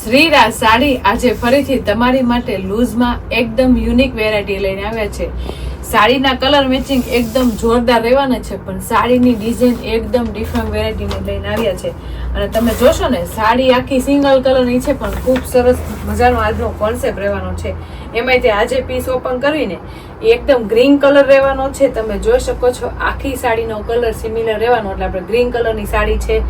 શ્રીરાજ સાડી આજે ફરીથી તમારી માટે લૂઝમાં એકદમ યુનિક વેરાયટી લઈને આવ્યા છે. સાડીના કલર મેચિંગ એકદમ જોરદાર રહેવાના છે, પણ સાડીની ડિઝાઇન એકદમ ડિફરન્ટ વેરાયટીને લઈને આવ્યા છે. અને તમે જોશો ને, સાડી આખી સિંગલ કલરની છે, પણ ખૂબ સરસ મજાનો આજનો કોન્સેપ્ટ રહેવાનો છે. એમાંય તે આજે પીસ ઓપન કરીને એકદમ ગ્રીન કલર રહેવાનો છે. તમે જોઈ શકો છો, આખી સાડીનો કલર સિમિલર રહેવાનો, એટલે આપણે ગ્રીન કલરની સાડી છે.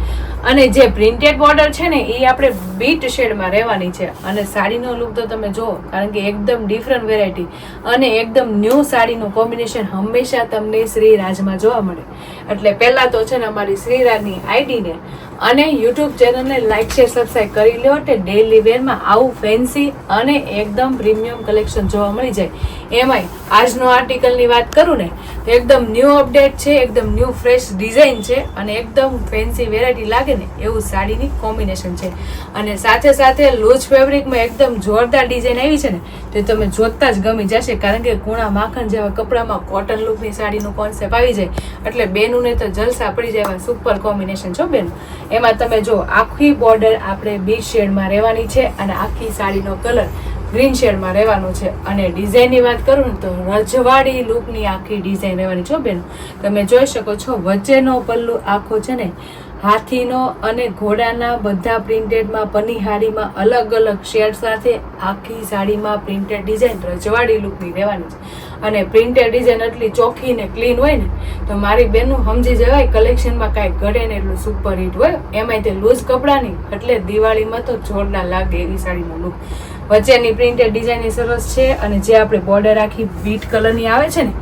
અને જે પ્રિન્ટેડ બોર્ડર છે ને, એ આપણે બીટ શેડમાં રહેવાની છે. અને સાડીનો લુક તો તમે જુઓ, કારણ કે એકદમ ડિફરન્ટ વેરાયટી અને એકદમ ન્યૂ સાડીનું કોમ્બિનેશન હંમેશા તમને શ્રીરાજમાં જોવા મળે. એટલે પહેલા તો છે ને, અમારી શ્રીરાજની આઈડીને અને યુટ્યુબ ચેનલને લાઈક શેર સબસ્ક્રાઈબ કરી લો, એટલે ડેઈલી વેરમાં આવું ફેન્સી અને એકદમ પ્રીમિયમ કલેક્શન જોવા મળી જાય. એમાંય આજનો આર્ટિકલની વાત કરું ને, તો એકદમ ન્યૂ અપડેટ છે, એકદમ ન્યૂ ફ્રેશ ડિઝાઇન છે અને એકદમ ફેન્સી વેરાયટી લાગે ને એવું સાડીની કોમ્બિનેશન છે. અને સાથે સાથે લૂઝ ફેબ્રિકમાં એકદમ જોરદાર ડિઝાઇન આવી છે ને, તો તમે જોતા જ ગમી જશે. કારણ કે કુણા માખણ જેવા કપડામાં કોટન લુકની સાડીનું કોન્સેપ્ટ આવી જાય, એટલે બેનુંને તો જલસા પડી જાય એવા સુપર કોમ્બિનેશન છો બેન. એમાં તમે જો, આખી બોર્ડર આપણે બીટ શેડમાં રહેવાની છે અને આખી સાડીનો કલર ગ્રીન શેડમાં રહેવાનો છે. અને ડિઝાઇનની વાત કરું ને, તો રજવાડી લુકની આખી ડિઝાઇન રહેવાની છો બેન. તમે જોઈ શકો છો, વચ્ચેનો પલ્લુ આખો છે ને હાથીનો અને ઘોડાના બધા પ્રિન્ટેડમાં પનીહારીમાં અલગ અલગ શેડ સાથે આખી સાડીમાં પ્રિન્ટેડ ડિઝાઇન રજવાડી લુકની રહેવાની છે. અને પ્રિન્ટેડ ડિઝાઇન એટલી ચોખ્ખી ને ક્લીન હોય ને, તો મારી બેનનું સમજી જવાય કલેક્શનમાં કાંઈ ઘટે ને એટલું સુપર હિટ હોય. એમાંય તે લૂઝ કપડાની, એટલે દિવાળીમાં તો જોરદાર લાગે એવી સાડીનો લુક. વચ્ચેની પ્રિન્ટેડ ડિઝાઇન સરસ છે. અને જે આપણે બોર્ડર આખી બીટ કલરની આવે છે ને,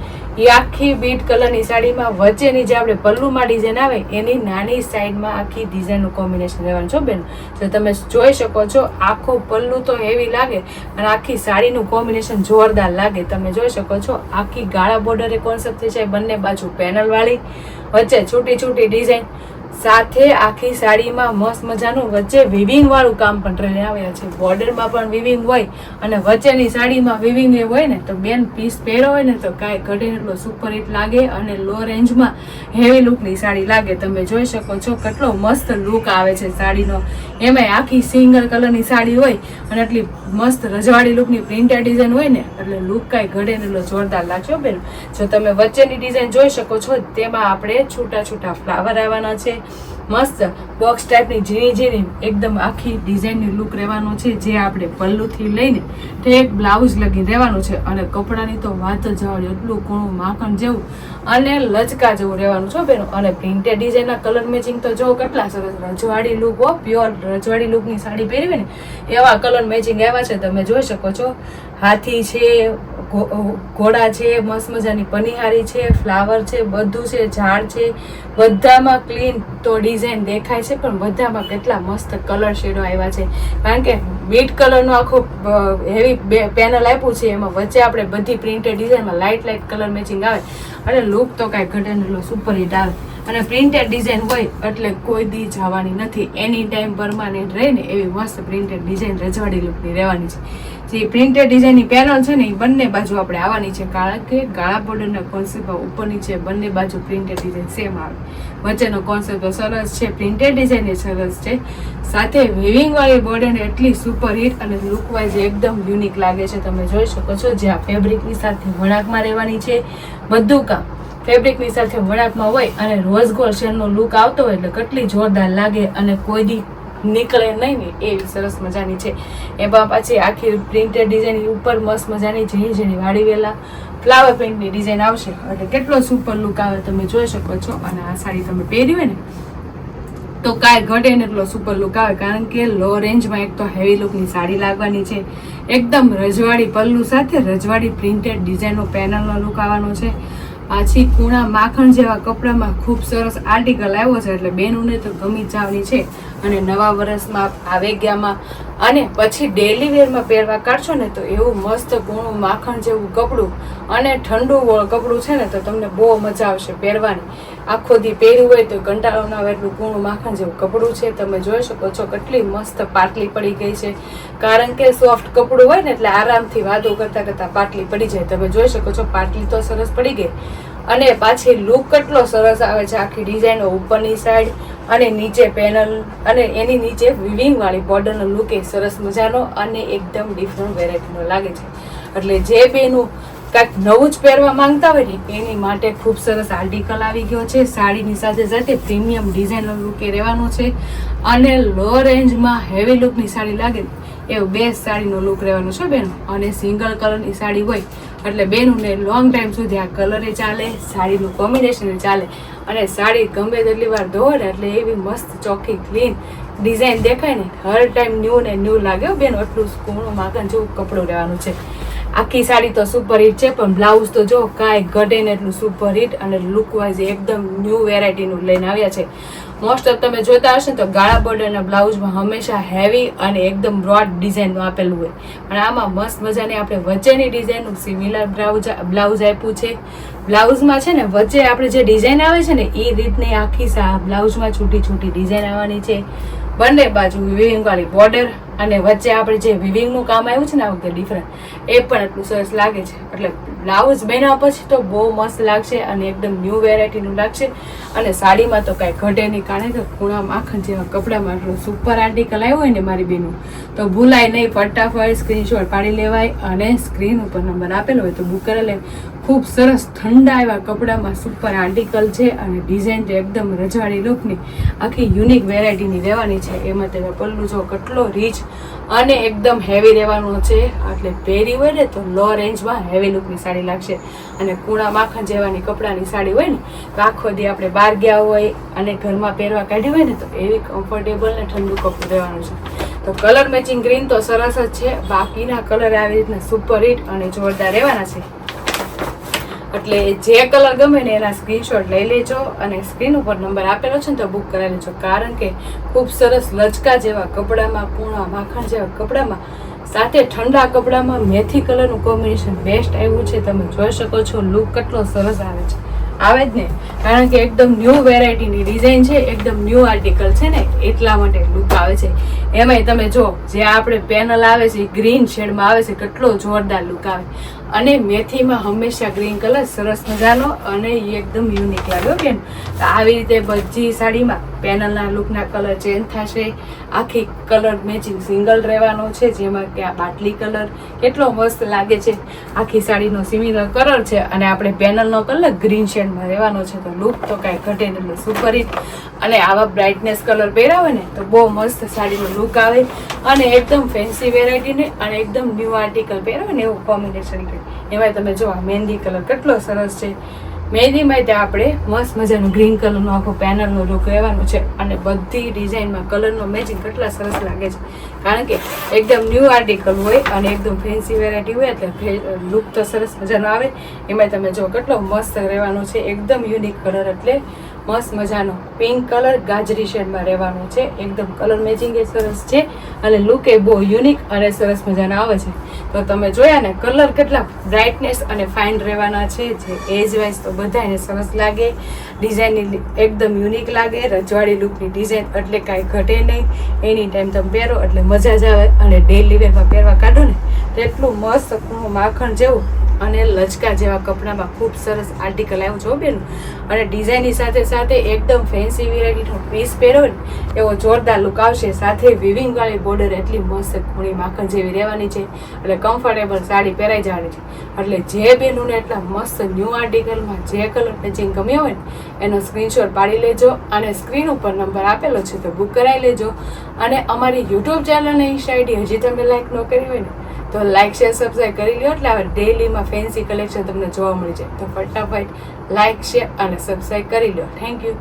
એ આખી બીટ કલરની સાડીમાં વચ્ચેની જે આપણે પલ્લુમાં ડિઝાઇન આવે, એની નાની સાઈડમાં આખી ડિઝાઇનનું કોમ્બિનેશન રહેવાનું છો બેન. તો તમે જોઈ શકો છો, આખો પલ્લુ તો હેવી લાગે અને આખી સાડીનું કોમ્બિનેશન જોરદાર લાગે. તમે જોઈ શકો છો, આખી ગાળા બોર્ડરે કોન્સેપ્ટ છે, બંને બાજુ પેનલ વાળી, વચ્ચે છૂટી છૂટી ડિઝાઇન સાથે આખી સાડીમાં મસ્ત મજાનું વચ્ચે વિવિંગ વાળું કામ પણ લઈને આવ્યા છે. બોર્ડરમાં પણ વિવિંગ હોય અને વચ્ચેની સાડીમાં વિવિંગ એ હોય ને, તો બેન પીસ પહેરો હોય ને તો કાંઈ ઘટે એટલો સુપર હિટ લાગે અને લો રેન્જમાં હેવી લુકની સાડી લાગે. તમે જોઈ શકો છો, કેટલો મસ્ત લુક આવે છે સાડીનો. એમાંય આખી સિંગલ કલરની સાડી હોય અને એટલી મસ્ત રજવાડી લુકની પ્રિન્ટેડ ડિઝાઇન હોય ને, એટલે લુક કાંઈ ઘટે એટલો જોરદાર લાગશે બેન. જો તમે વચ્ચેની ડિઝાઇન જોઈ શકો છો, તેમાં આપણે છૂટા છૂટા ફ્લાવર આવવાના છે. મસ્ત બોક્સ ટાઈપની ઝીણી ઝીણી એકદમ આખી ડિઝાઇનની લુક રહેવાનો છે, જે આપણે પલ્લુથી લઈને ઠેક બ્લાઉઝ લગી રહેવાનું છે. અને કપડાની તો વાત જ જવા, એટલું કૂણું માખણ જેવું અને લચકા જેવું રહેવાનું છે બેનો. અને પ્રિન્ટેડ ડિઝાઇનના કલર મેચિંગ તો જો કેટલા સરસ, રજવાડી લુક હો, પ્યોર રજવાડી લુકની સાડી પહેરવી ને એવા કલર મેચિંગ આવ્યા છે. તમે જોઈ શકો છો, હાથી છે, ઘોડા છે, મસ્ત મજાની પનીહારી છે, ફ્લાવર છે, બધું છે, ઝાડ છે, બધામાં ક્લીન તો ડિઝાઇન દેખાય છે, પણ બધામાં કેટલા મસ્ત કલર શેડો આવ્યા છે. કારણ કે બીટ કલરનો આખો હેવી પેનલ આપ્યું છે, એમાં વચ્ચે આપણે બધી પ્રિન્ટેડ ડિઝાઇનમાં લાઇટ લાઇટ કલર મેચિંગ આવે અને લુક તો કાંઈ ઘટે એટલો સુપર હિટ આવે. અને પ્રિન્ટેડ ડિઝાઇન હોય એટલે કોઈ દી જવાની નથી, એની ટાઈમ પરમાનન્ટ રહે ને એવી મસ્ત પ્રિન્ટેડ ડિઝાઇન રજવાડી લુકની રહેવાની છે. જે પ્રિન્ટેડ ડિઝાઇનની પેનલ છે ને, એ બંને બાજુ આપણે આવવાની છે, કારણ કે ગાળા બોર્ડરના કોન્સેપ્ટ ઉપરની છે, બંને બાજુ પ્રિન્ટેડ ડિઝાઇન સેમ આવે. વચ્ચેનો કોન્સેપ્ટ સરસ છે, પ્રિન્ટેડ ડિઝાઇન એ સરસ છે, સાથે વિવિંગ વાળી બોર્ડર એટલી સુપર હિટ અને લુક વાઇઝ એકદમ યુનિક લાગે છે. તમે જોઈ શકો છો, જ્યાં ફેબ્રિકની સાથે વણાકમાં રહેવાની છે, બધું કામ ફેબ્રિકની સાથે વણાકમાં હોય અને રોઝ ગોલ્ડ શેડનો લુક આવતો હોય, એટલે કેટલી જોરદાર લાગે અને કોઈ દી નીકળે નહીં ને એવી સરસ મજાની છે. એમાં પાછી આખી પ્રિન્ટેડ ડિઝાઇન ઉપર મસ્ત મજાની ઝીણી ઝીણી વાળી વેલા ફ્લાવર પ્રિન્ટની ડિઝાઇન આવશે, એટલે કેટલો સુપર લુક આવે તમે જોઈ શકો છો. અને આ સાડી તમે પહેરી હોય ને તો કાંઈ ઘટે ને એટલો સુપર લુક આવે, કારણ કે લો રેન્જમાં એક તો હેવી લુકની સાડી લાગવાની છે, એકદમ રજવાડી પલ્લુ સાથે રજવાડી પ્રિન્ટેડ ડિઝાઇનનો પેનલનો લુક આવવાનો છે. પાછી કુણા માખણ જેવા કપડામાં ખૂબ સરસ આર્ટિકલ આવ્યો છે, એટલે બેનોને તો ગમી જવાની છે. અને નવા વર્ષમાં આવેગ્યામાં અને પછી ડેલી વેરમાં પહેરવા કાઢશો ને, તો એવું મસ્ત કૂણું માખણ જેવું કપડું અને ઠંડુ કપડું છે ને, તો તમને બહુ મજા આવશે પહેરવાની. આખો દી પહેર્યું હોય તો કંટાળો ના આવે એટલું કૂણું માખણ જેવું કપડું છે. તમે જોઈ શકો છો, કેટલી મસ્ત પાટલી પડી ગઈ છે, કારણ કે સોફ્ટ કપડું હોય ને એટલે આરામથી વાતો કરતા કરતા પાટલી પડી જાય. તમે જોઈ શકો છો, પાટલી તો સરસ પડી ગઈ અને પાછી લુક કેટલો સરસ આવે છે. આખી ડિઝાઇનો ઉપરની સાઈડ અને નીચે પેનલ અને એની નીચે વિવિંગ વાળી બોર્ડરનો લુક એ સરસ મજાનો અને એકદમ ડિફરન્ટ વેરાયટીનો લાગે છે. એટલે જે બેનું કાંઈક નવું જ પહેરવા માંગતા હોય ને એની માટે ખૂબ સરસ આર્ટિકલ આવી ગયો છે. સાડીની સાથે સાથે પ્રીમિયમ ડિઝાઇનર લુક એ રહેવાનો છે અને લો રેન્જમાં હેવી લુકની સાડી લાગે એવું બેસ્ટ સાડીનો લુક રહેવાનો છે બેન. અને સિંગલ કલરની સાડી હોય એટલે બેનને લોંગ ટાઈમ સુધી આ કલરે ચાલે, સાડીનું કોમ્બિનેશન ચાલે અને સાડી ગમે તેટલી વાર ધોવો ને એટલે એવી મસ્ત ચોખ્ખી ક્લીન ડિઝાઇન દેખાય ને હર ટાઈમ ન્યૂ ને ન્યૂ લાગે બેન. એટલું કૂણું માખણ જેવું કપડું રહેવાનું છે. આખી સાડી તો સુપર હિટ છે પણ બ્લાઉઝ તો જો કાંઈ ઘટે ને એટલું સુપર હિટ અને લુક વાઇઝ એકદમ ન્યૂ વેરાયટીનું લઈને આવ્યા છે. મોસ્ટ ઓફ તમે જોતા હશો ને તો ગાળા બોર્ડરના બ્લાઉઝમાં હંમેશા હેવી અને એકદમ બ્રોડ ડિઝાઇનનું આપેલું હોય અને આમાં મસ્ત મજાની આપણે વચ્ચેની ડિઝાઇનનું સિમિલર બ્લાઉઝ આપ્યું છે. બ્લાઉઝમાં છે ને વચ્ચે આપણે જે ડિઝાઇન આવે છે ને એ રીતની આખી બ્લાઉઝમાં છૂટી છૂટી ડિઝાઇન આવવાની છે. બંને બાજુ વિવિંગ વાળી બોર્ડર અને વચ્ચે આપણે જે વિવિંગનું કામ આવ્યું છે ને આ વખતે ડિફરન્ટ એ પણ એટલું સરસ લાગે છે. એટલે બ્લાઉઝ બન્યા પછી તો બહુ મસ્ત લાગશે અને એકદમ ન્યૂ વેરાયટીનું લાગશે અને સાડીમાં તો કાંઈ ઘટે નહીં. કારણ કે ખૂણા માખણ જેવા કપડામાં એટલું સુપર આર્ટિકલ આવ્યું હોય ને મારી બેનું તો ભૂલાય નહીં. ફટાફટ સ્ક્રીનશોટ પાડી લેવાય અને સ્ક્રીન ઉપર નંબર આપેલો હોય તો બુક કરી લેવાય. ખૂબ સરસ ઠંડા એવા કપડામાં સુપર આર્ટિકલ છે અને ડિઝાઇન તો એકદમ રજવાડી લુકની આખી યુનિક વેરાયટીની રહેવાની છે. એમાં તમે પલ્લું જો કેટલો રીચ અને એકદમ હેવી રહેવાનું છે. એટલે પહેરી હોય ને તો લો રેન્જમાં હેવી લુકની સાડી લાગશે અને કૂણા માખણ જેવાની કપડાની સાડી હોય ને તો આખો દી આપણે બહાર ગયા હોય અને ઘરમાં પહેરવા કાઢી હોય ને તો એવી કમ્ફર્ટેબલ ને ઠંડુ કપડું રહેવાનું છે. તો કલર મેચિંગ ગ્રીન તો સરસ જ છે. બાકીના કલર આવી રીતના સુપર હિટ અને જોરદાર રહેવાના છે. એટલે જે કલર ગમે ને એના સ્ક્રીનશોટ લઈ લેજો અને સ્ક્રીન ઉપર નંબર આપેલો છે ને તો બુક કરાવી લેજો. કારણ કે ખૂબ સરસ લચકા જેવા કપડામાં કૂણા માખણ જેવા કપડામાં સાથે ઠંડા કપડામાં મેથી કલરનું કોમ્બિનેશન બેસ્ટ આવ્યું છે. તમે જોઈ શકો છો લુક કેટલો સરસ આવે છે. આવે જ ને કારણ કે એકદમ ન્યૂ વેરાયટીની ડિઝાઇન છે, એકદમ ન્યૂ આર્ટિકલ છે ને એટલા માટે લુક આવે છે. એમાંય તમે જો જે આપણે પેનલ આવે છે એ ગ્રીન શેડમાં આવે છે કેટલો જોરદાર લુક આવે અને મેથીમાં હંમેશા ગ્રીન કલર સરસ મજાનો અને એકદમ યુનિક લાગ્યો બેન. તો આવી રીતે બધી સાડીમાં પેનલના લુકના કલર ચેન્જ થશે. આખી કલર મેચિંગ સિંગલ રહેવાનો છે જેમાં કે આ બાટલી કલર કેટલો મસ્ત લાગે છે. આખી સાડીનો સિમિલર કલર છે અને આપણે પેનલનો કલર ગ્રીન શેડમાં રહેવાનો છે. તો લુક તો કાંઈ ઘટે નહીં, સુપર હિટ અને આવા બ્રાઇટનેસ કલર પહેરાવે ને તો બહુ મસ્ત સાડીનો લુક આવે અને એકદમ ફેન્સી વેરાયટીને અને એકદમ ન્યૂ આર્ટિકલ પહેરાવે ને એવું કોમ્બિનેશન કરે. એમાં તમે જો મહેંદી કલર કેટલો સરસ છે. મહેંદીમાં ત્યાં આપણે મસ્ત મજાનું ગ્રીન કલરનો આખો પેનલનો લુક રહેવાનો છે અને બધી ડિઝાઇનમાં કલરનો મેચિંગ કેટલા સરસ લાગે છે. કારણ કે એકદમ ન્યૂ આર્ટિકલ હોય અને એકદમ ફેન્સી વેરાયટી હોય એટલે લુક તો સરસ મજાનો આવે. એમાં તમે જો કેટલો મસ્ત રહેવાનો છે. એકદમ યુનિક કલર એટલે મસ્ત મજાનો પિંક કલર ગાજરી શેડમાં રહેવાનો છે. એકદમ કલર મેચિંગ એ સરસ છે અને લુક એ બહુ યુનિક અને સરસ મજાનો આવે છે. તો તમે જોયા ને કલર કેટલા બ્રાઇટનેસ અને ફાઇન રહેવાના છે. જે એજ વાઇઝ તો બધાને સરસ લાગે. ડિઝાઇન એકદમ યુનિક લાગે. રજવાડી લુકની ડિઝાઇન એટલે કાંઈ ઘટે નહીં. એની ટાઈમ તમે પહેરો એટલે મજા જ આવે અને ડેલી વેરમાં પહેરવા કાઢો ને તો એટલું મસ્ત માખણ જેવું અને લચકા જેવા કપડામાં ખૂબ સરસ આર્ટિકલ આવ્યું છે બેન. અને ડિઝાઇનની સાથે સાથે એકદમ ફેન્સી વેરાયટીનો પીસ પહેરો ને એવો જોરદાર લુક આવશે. સાથે વિવિંગ વાળી બોર્ડર એટલી મસ્ત ખૂણી માખણ જેવી રહેવાની છે એટલે કમ્ફર્ટેબલ સાડી પહેરાઈ જવાની છે. એટલે જે બેનોને એટલા મસ્ત ન્યૂ આર્ટિકલમાં જે કલર મેચિંગ ગમ્યો હોય ને એનો સ્ક્રીનશોટ પાડી લેજો અને સ્ક્રીન ઉપર નંબર આપેલો છે તો બુક કરાવી લેજો. અને અમારી યુટ્યુબ ચેનલ અને ઇન્સ્ટા આઈડી હજી તમે લાઈક ન કરી હોય ને તો લાઈક શેર સબસ્ક્રાઈબ કરી લ્યો એટલે હવે ડેલીમાં ફેન્સી કલેક્શન તમને જોવા મળી જાય. તો ફટાફટ લાઈક શેર અને સબસ્ક્રાઈબ કરી લો. Thank you.